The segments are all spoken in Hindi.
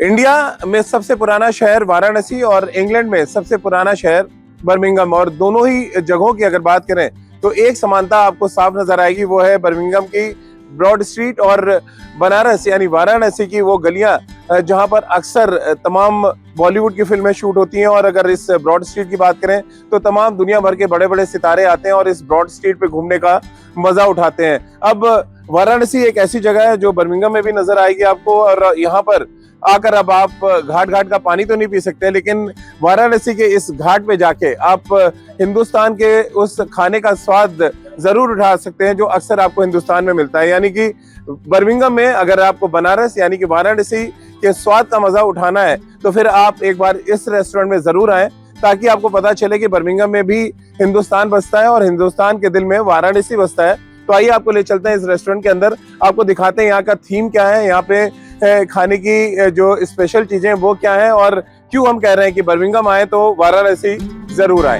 इंडिया में सबसे पुराना शहर वाराणसी और इंग्लैंड में सबसे पुराना शहर बर्मिंघम, और दोनों ही जगहों की अगर बात करें तो एक समानता आपको साफ नजर आएगी, वो है बर्मिंघम की ब्रॉड स्ट्रीट और बनारस यानी वाराणसी की वो गलियां जहां पर अक्सर तमाम बॉलीवुड की फिल्में शूट होती हैं। और अगर इस ब्रॉड स्ट्रीट की बात करें तो तमाम दुनिया भर के बड़े बड़े सितारे आते हैं और इस ब्रॉड स्ट्रीट पे घूमने का मजा उठाते हैं। अब वाराणसी एक ऐसी जगह है जो बर्मिंघम में भी नजर आएगी आपको, और यहाँ पर आकर अब आप घाट घाट का पानी तो नहीं पी सकते, लेकिन वाराणसी के इस घाट पे जाके आप हिंदुस्तान के उस खाने का स्वाद जरूर उठा सकते हैं जो अक्सर आपको हिंदुस्तान में मिलता है। यानी कि बर्मिंघम में अगर आपको बनारस यानी कि वाराणसी के स्वाद का मजा उठाना है तो फिर आप एक बार इस रेस्टोरेंट में जरूर आए, ताकि आपको पता चले कि बर्मिंघम में भी हिंदुस्तान बसता है और हिंदुस्तान के दिल में वाराणसी बसता है। तो आइए आपको ले चलते हैं इस रेस्टोरेंट के अंदर, आपको दिखाते हैं यहाँ का थीम क्या है, यहाँ पे खाने की जो स्पेशल चीजें हैं वो क्या है, और क्यों हम कह रहे हैं कि बर्मिंघम आए तो वाराणसी जरूर आए।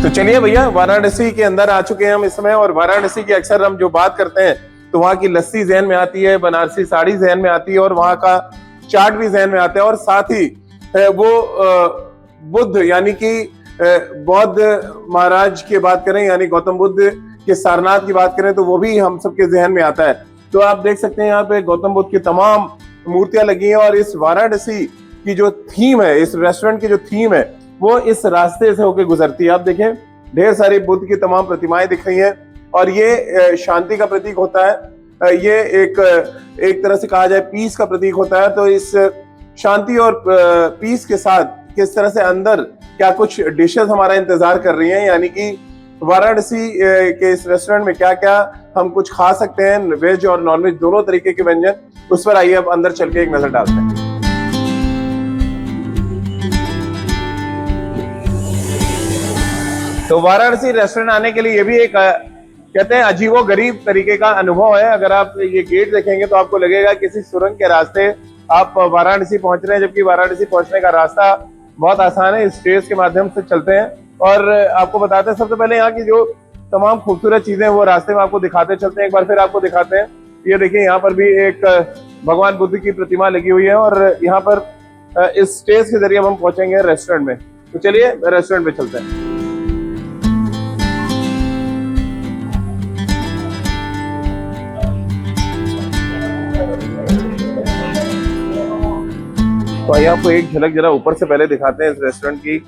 तो चलिए भैया, वाराणसी के अंदर आ चुके हैं हम इस समय, और वाराणसी की अक्सर हम जो बात करते हैं तो वहाँ की लस्सी जहन में आती है, बनारसी साड़ी जहन में आती है, और वहाँ का चाट भी जहन में आता है, और साथ ही वो बुद्ध यानी कि बौद्ध महाराज की बात करें यानी गौतम बुद्ध के सारनाथ की बात करें तो वो भी हम सबके जहन में आता है। तो आप देख सकते हैं यहाँ पे गौतम बुद्ध की तमाम मूर्तियां लगी हैं, और इस वाराणसी की जो थीम है, इस रेस्टोरेंट की जो थीम है वो इस रास्ते से होकर गुजरती है। आप देखें ढेर सारी बुद्ध की तमाम प्रतिमाएं दिख रही हैं, और ये शांति का प्रतीक होता है, ये एक तरह से कहा जाए पीस का प्रतीक होता है। तो इस शांति और पीस के साथ किस तरह से अंदर क्या कुछ डिशेस हमारा इंतजार कर रही हैं, यानी कि वाराणसी के इस रेस्टोरेंट में क्या क्या हम कुछ खा सकते हैं, वेज और नॉनवेज दोनों तरीके के व्यंजन, उस पर आइए अब अंदर चल के एक नजर डालते हैं। तो वाराणसी रेस्टोरेंट आने के लिए ये भी एक कहते हैं अजीबो गरीब तरीके का अनुभव है। अगर आप ये गेट देखेंगे तो आपको लगेगा किसी सुरंग के रास्ते आप वाराणसी पहुंच रहे हैं, जबकि वाराणसी पहुंचने का रास्ता बहुत आसान है, स्टेज के माध्यम से चलते हैं। और आपको बताते हैं सबसे पहले यहाँ की जो तमाम खूबसूरत चीजें वो रास्ते में आपको दिखाते चलते हैं। एक बार फिर आपको दिखाते हैं, ये देखिए यहाँ पर भी एक भगवान बुद्ध की प्रतिमा लगी हुई है, और यहाँ पर इस स्टेज के जरिए हम पहुंचेंगे रेस्टोरेंट में। तो चलिए रेस्टोरेंट में चलते हैं। तो आइए आपको एक झलक जरा ऊपर से पहले दिखाते हैं इस रेस्टोरेंट की,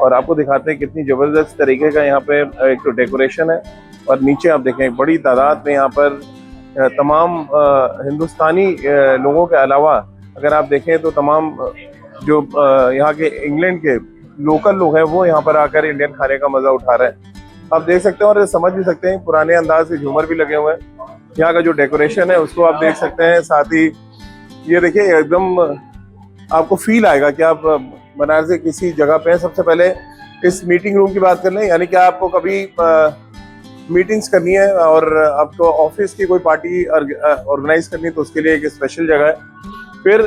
और आपको दिखाते हैं कितनी जबरदस्त तरीके का यहाँ पे एक तो डेकोरेशन है, और नीचे आप देखें बड़ी तादाद में यहाँ पर तमाम हिंदुस्तानी लोगों के अलावा अगर आप देखें तो तमाम जो यहाँ के इंग्लैंड के लोकल लोग हैं वो यहाँ पर आकर इंडियन खाने का मजा उठा रहे हैं। आप देख सकते हैं और समझ भी सकते हैं, पुराने अंदाज के झूमर भी लगे हुए हैं। यहाँ का जो डेकोरेशन है उसको आप देख सकते हैं, साथ ही ये देखिए एकदम आपको फील आएगा कि आप बनारस के किसी जगह पे हैं। सबसे पहले इस मीटिंग रूम की बात कर लें, यानी कि आपको कभी मीटिंग्स करनी है और आपको ऑफिस की कोई पार्टी ऑर्गेनाइज करनी है तो उसके लिए एक स्पेशल जगह है। फिर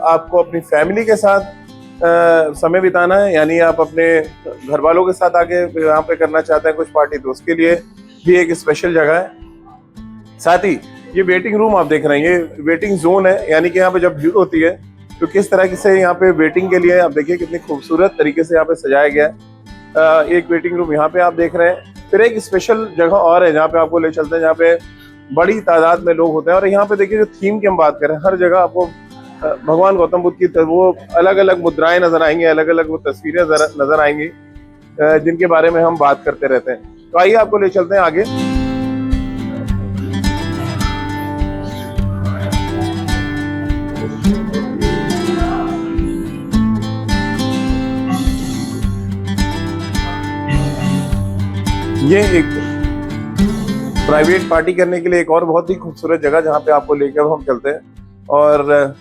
आपको अपनी फैमिली के साथ समय बिताना है, यानी आप अपने घर वालों के साथ आके यहाँ पे करना चाहते हैं कुछ पार्टी, तो उसके लिए भी एक स्पेशल जगह है। साथ ही ये वेटिंग रूम आप देख रहे हैं, ये वेटिंग जोन है, यानी कि यहाँ पे जब भीड़ होती है तो किस तरह से यहाँ पे वेटिंग के लिए आप देखिए कितनी खूबसूरत तरीके से यहाँ पे सजाया गया है। एक वेटिंग रूम यहाँ पे आप देख रहे हैं। फिर एक स्पेशल जगह और है जहाँ पे आपको ले चलते हैं, जहाँ पे बड़ी तादाद में लोग होते हैं। और यहाँ पे देखिए जो थीम की हम बात करें, हर जगह आपको भगवान गौतम बुद्ध की वो अलग अलग मुद्राएं नजर आएंगी, अलग अलग वो तस्वीरें नजर आएंगी जिनके बारे में हम बात करते रहते हैं। तो आइए आपको ले चलते हैं आगे। ये एक प्राइवेट पार्टी करने के लिए एक और बहुत ही खूबसूरत जगह जहाँ पे आपको लेकर हम चलते हैं। और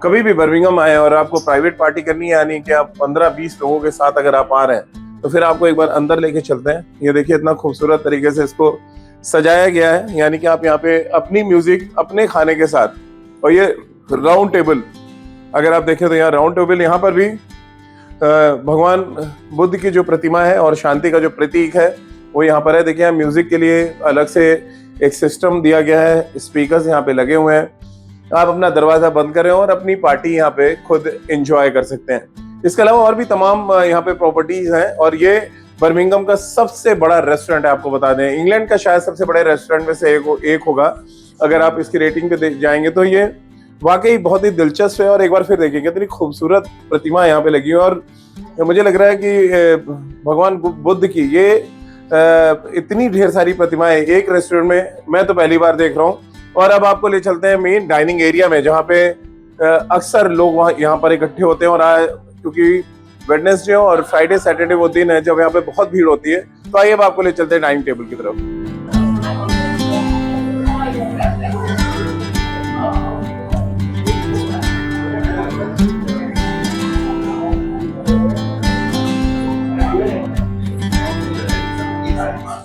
कभी भी बर्मिंघम आए और आपको प्राइवेट पार्टी करनी है, यानी कि आप 15-20 लोगों के साथ अगर आप आ रहे हैं तो फिर आपको एक बार अंदर लेके चलते हैं। ये देखिए इतना खूबसूरत तरीके से इसको सजाया गया है, यानी कि आप यहाँ पे अपनी म्यूजिक अपने खाने के साथ, और ये राउंड टेबल अगर आप देखें तो यहाँ राउंड टेबल, यहाँ पर भी भगवान बुद्ध की जो प्रतिमा है और शांति का जो प्रतीक है वो यहाँ पर है। देखिए म्यूजिक के लिए अलग से एक सिस्टम दिया गया है, स्पीकर्स यहाँ पे लगे हुए हैं। आप अपना दरवाजा बंद करें और अपनी पार्टी यहाँ पे खुद एंजॉय कर सकते हैं। इसके अलावा और भी तमाम यहाँ पे प्रॉपर्टीज हैं और ये बर्मिंघम का सबसे बड़ा रेस्टोरेंट है। आपको बता दें इंग्लैंड का शायद सबसे बड़े रेस्टोरेंट में से एक होगा। अगर आप इसकी रेटिंग पे जाएंगे तो ये वाकई बहुत ही दिलचस्प है। और एक बार फिर देखिए कितनी खूबसूरत प्रतिमा यहाँ पे लगी है और मुझे लग रहा है कि भगवान बुद्ध की ये इतनी ढेर सारी प्रतिमाएं एक रेस्टोरेंट में मैं तो पहली बार देख रहा हूँ। और अब आपको ले चलते हैं मेन डाइनिंग एरिया में, जहाँ पे अक्सर लोग वहाँ यहाँ पर इकट्ठे होते हैं। और क्योंकि वेडनेसडे और फ्राइडे सैटरडे वो दिन है जब यहाँ पे बहुत भीड़ होती है। तो आइए अब आपको ले चलते हैं डाइनिंग टेबल की तरफ।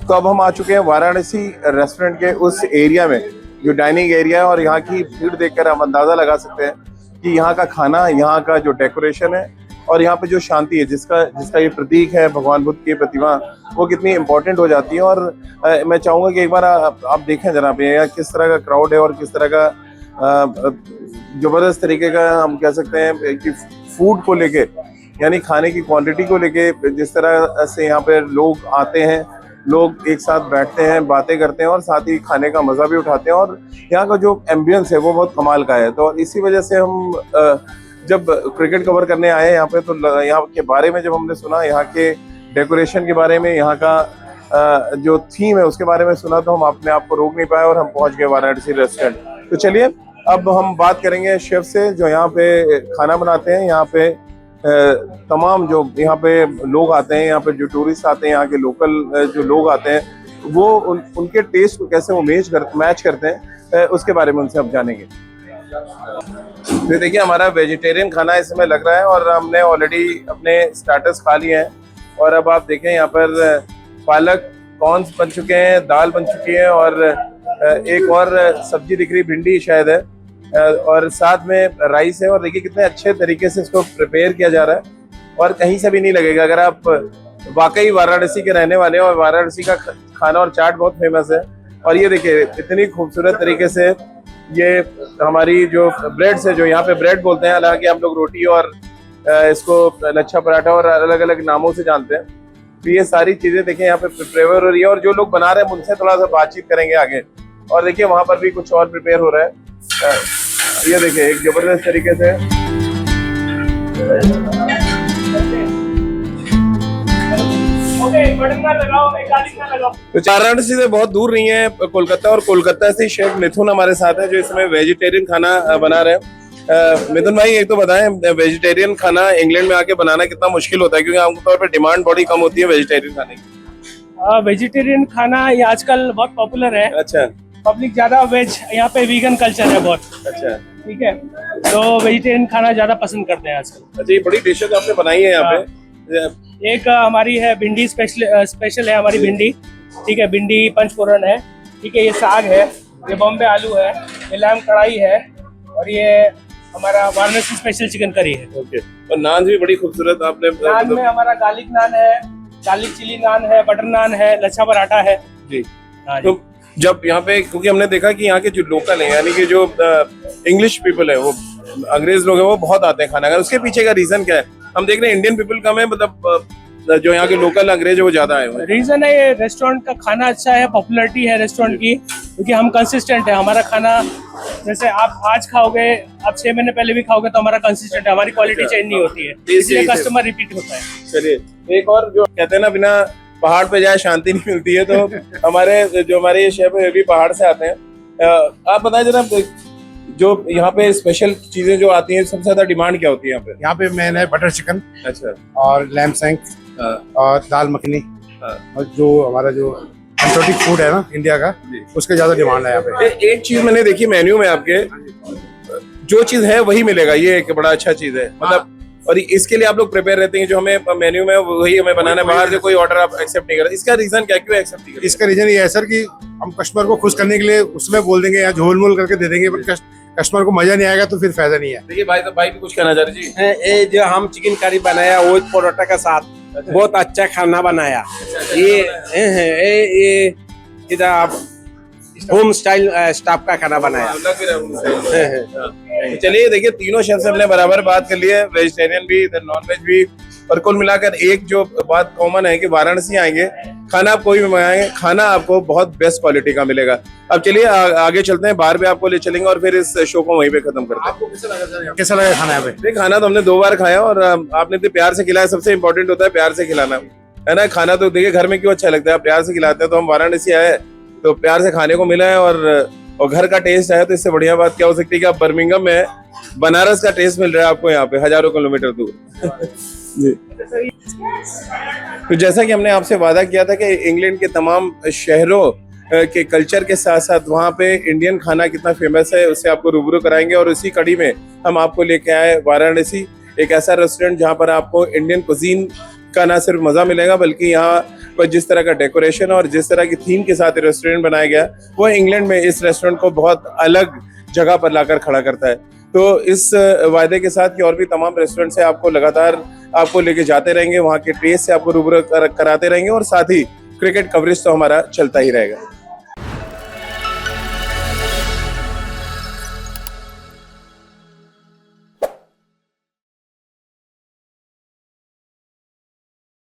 तो अब हम आ चुके हैं वाराणसी रेस्टोरेंट के उस एरिया में जो डाइनिंग एरिया है। और यहाँ की भीड़ देखकर हम अंदाजा लगा सकते हैं कि यहाँ का खाना, यहाँ का जो डेकोरेशन है और यहाँ पे जो शांति है जिसका ये प्रतीक है भगवान बुद्ध की प्रतिमा, वो कितनी इम्पोर्टेंट हो जाती है। और मैं चाहूँगा कि एक बार आप देखें जरा पे यहाँ किस तरह का क्राउड है और किस तरह का जबरदस्त तरीके का हम कह सकते हैं कि फूड को लेके, यानी खाने की क्वांटिटी को लेके जिस तरह से यहाँ पे लोग आते हैं, लोग एक साथ बैठते हैं, बातें करते हैं और साथ ही खाने का मज़ा भी उठाते हैं। और यहाँ का जो एम्बियंस है वो बहुत कमाल का है। तो इसी वजह से हम जब क्रिकेट कवर करने आए यहाँ पे, तो यहाँ के बारे में जब हमने सुना, यहाँ के डेकोरेशन के बारे में, यहाँ का जो थीम है उसके बारे में सुना, तो हम अपने आप को रोक नहीं पाए और हम पहुँच गए वाराणसी रेस्टोरेंट। तो चलिए अब हम बात करेंगे शेफ से जो यहाँ पे खाना बनाते हैं। यहाँ पे तमाम जो यहाँ पे लोग आते हैं, यहाँ पे जो टूरिस्ट आते हैं, यहाँ के लोकल जो लोग आते हैं, वो उनके टेस्ट को कैसे वो मैच करते हैं, उसके बारे में उनसे हम जानेंगे। तो देखिए हमारा वेजिटेरियन खाना इस समय लग रहा है और हमने ऑलरेडी अपने स्टार्टर्स खा लिए हैं। और अब आप देखें यहाँ पर पालक कॉर्न्स बन चुके हैं, दाल बन चुकी है और एक और सब्जी दिख रही, भिंडी शायद है, और साथ में राइस है। और देखिए कितने अच्छे तरीके से इसको प्रिपेयर किया जा रहा है और कहीं से भी नहीं लगेगा। अगर आप वाकई वाराणसी के रहने वाले हैं, और वाराणसी का खाना और चाट बहुत फेमस है। और ये देखिए इतनी खूबसूरत तरीके से ये हमारी जो ब्रेड से, जो यहाँ पे ब्रेड बोलते हैं, हालांकि हम लोग रोटी और इसको लच्छा पराठा और अलग अलग नामों से जानते हैं। तो ये सारी चीजें देखिए यहाँ पे प्रिपेयर हो रही है और जो लोग बना रहे हैं उनसे थोड़ा सा बातचीत करेंगे आगे। और देखिए वहां पर भी कुछ और प्रिपेयर हो रहा है। ये देखिए एक जबरदस्त तरीके से तो वाराणसी से बहुत दूर नहीं है कोलकाता, और कोलकाता से शेफ मिथुन हमारे साथ है जो इसमें वेजिटेरियन खाना बना रहे हैं। मिथुन भाई एक तो बताएं, वेजिटेरियन खाना इंग्लैंड में आके बनाना कितना मुश्किल होता है, क्योंकि आमतौर पर डिमांड बड़ी कम होती है वेजिटेरियन खाने की। वेजिटेरियन खाना ये आजकल बहुत पॉपुलर है। अच्छा, पब्लिक ज्यादा वेज, यहाँ पे वीगन कल्चर है बहुत। अच्छा, ठीक है, तो वेजिटेरियन खाना ज्यादा पसंद करते हैं आजकल। अच्छा, ये बड़ी डिशेज आपने बनाई है यहाँ पे। एक हमारी है भिंडी स्पेशल है हमारी भिंडी। ठीक है, भिंडी पंचफोरन है। ठीक है, ये साग है, ये बॉम्बे आलू है, ये लैम कढ़ाई है और ये हमारा वाराणसी स्पेशल चिकन करी है। ओके, और नान भी बड़ी खूबसूरत आपने। नान में हमारा गार्लिक नान है, गार्लिक चिली नान है, बटर नान है, लच्छा पराठा है जी। हाँ तो जब यहाँ पे, क्योंकि हमने देखा कि यहाँ के जो लोकल हैं, यानी कि जो इंग्लिश पीपल है, वो अंग्रेज लोग हैं, वो बहुत आते हैं खाना खाने। उसके पीछे का रीजन क्या है? हम देख रहे हैं इंडियन पीपल कम है, मतलब जो यहाँ के लोकल अंग्रेज है वो ज्यादा आए हुए हैं। रीजन है ये रेस्टोरेंट का खाना अच्छा है, पॉपुलैरिटी है रेस्टोरेंट की, क्योंकि हम कंसिस्टेंट है। हमारा खाना जैसे आप आज खाओगे, आप 6 महीने पहले भी खाओगे तो हमारा कंसिस्टेंट है, हमारी क्वालिटी चेंज नहीं होती है, इसलिए कस्टमर रिपीट होता है। चलिए एक और, जो कहते हैं ना बिना पहाड़ पे जाए शांति नहीं मिलती है, तो हमारे ये शेफ है भी पहाड़ से आते हैं। आप बताएं जरा, जो यहाँ पे स्पेशल चीजें जो आती हैं, सबसे ज्यादा डिमांड क्या होती है यहाँ पे? यहाँ पे मेन है बटर चिकन, अच्छा, और लैम सैंक, और दाल मखनी, और जो हमारा जो एक्सोटिक फूड है ना इंडिया का, उसके ज्यादा डिमांड है यहाँ पे। एक चीज मैंने देखी मेन्यू में आपके, जो चीज है वही मिलेगा, ये एक बड़ा अच्छा चीज है, मतलब। और इसके लिए आप लोग प्रिपेयर रहते हैं, जो हमें मेन्यू में वही हमें बनाना है, बाहर से कोई ऑर्डर आप एक्सेप्ट नहीं करते। इसका रीजन क्या, क्यों एक्सेप्ट नहीं करते? इसका रीजन ये है सर कि हम कस्टमर को खुश करने के लिए उसमें बोल देंगे या झोल मोल करके दे देंगे, बट कस्टमर को मजा नहीं आएगा तो फिर फायदा नहीं है। देखिए भाई भी कुछ कहना चाह रहे जी। ये जो हम चिकन करी बनाया वो परोठा के साथ, बहुत अच्छा खाना बनाया। ये इधर आप होम स्टाइल स्टाफ का खाना बनाया। लग रहा है उनसे। तो चलिए देखिए, तीनों शेफ से हमने बराबर बात कर ली है, वेजिटेरियन भी, इधर नॉन वेज भी, और कुल मिलाकर एक जो बात कॉमन है कि वाराणसी आएंगे, खाना आप कोई भी मंगाएंगे, खाना आपको बहुत बेस्ट क्वालिटी का मिलेगा। अब चलिए आगे चलते हैं, बाहर भी आपको ले चलेंगे और फिर इस शो को वहीं पे खत्म करते हैं। कैसा लगा खाना यहाँ पे? खाना तो हमने 2 बार खाया और आपने इतने प्यार से खिलाया, सबसे इम्पोर्टेंट होता है प्यार से खिलाना, है ना। खाना तो देखिए घर में क्यों अच्छा लगता है, आप प्यार से खिलाते हैं, तो हम वाराणसी आए तो प्यार से खाने को मिला है और घर का टेस्ट आया, तो इससे बढ़िया बात क्या हो सकती है कि आप बर्मिंघम में बनारस का टेस्ट मिल रहा है आपको यहाँ पे हजारों किलोमीटर दूर। जी। तो जैसा कि हमने आपसे वादा किया था कि इंग्लैंड के तमाम शहरों के कल्चर के साथ साथ वहाँ पे इंडियन खाना कितना फेमस है उससे आपको रूबरू कराएंगे, और उसी कड़ी में हम आपको लेके आए वाराणसी, एक ऐसा रेस्टोरेंट जहाँ पर आपको इंडियन कुजीन का ना सिर्फ मजा मिलेगा बल्कि यहाँ पर जिस तरह का डेकोरेशन और जिस तरह की थीम के साथ रेस्टोरेंट बनाया गया वो इंग्लैंड में इस रेस्टोरेंट को बहुत अलग जगह पर लाकर खड़ा करता है। तो इस वायदे के साथ कि और भी तमाम रेस्टोरेंट से आपको लगातार आपको लेके जाते रहेंगे, वहाँ के टेस्ट से आपको रूबरू कराते रहेंगे, और साथ ही क्रिकेट कवरेज तो हमारा चलता ही रहेगा।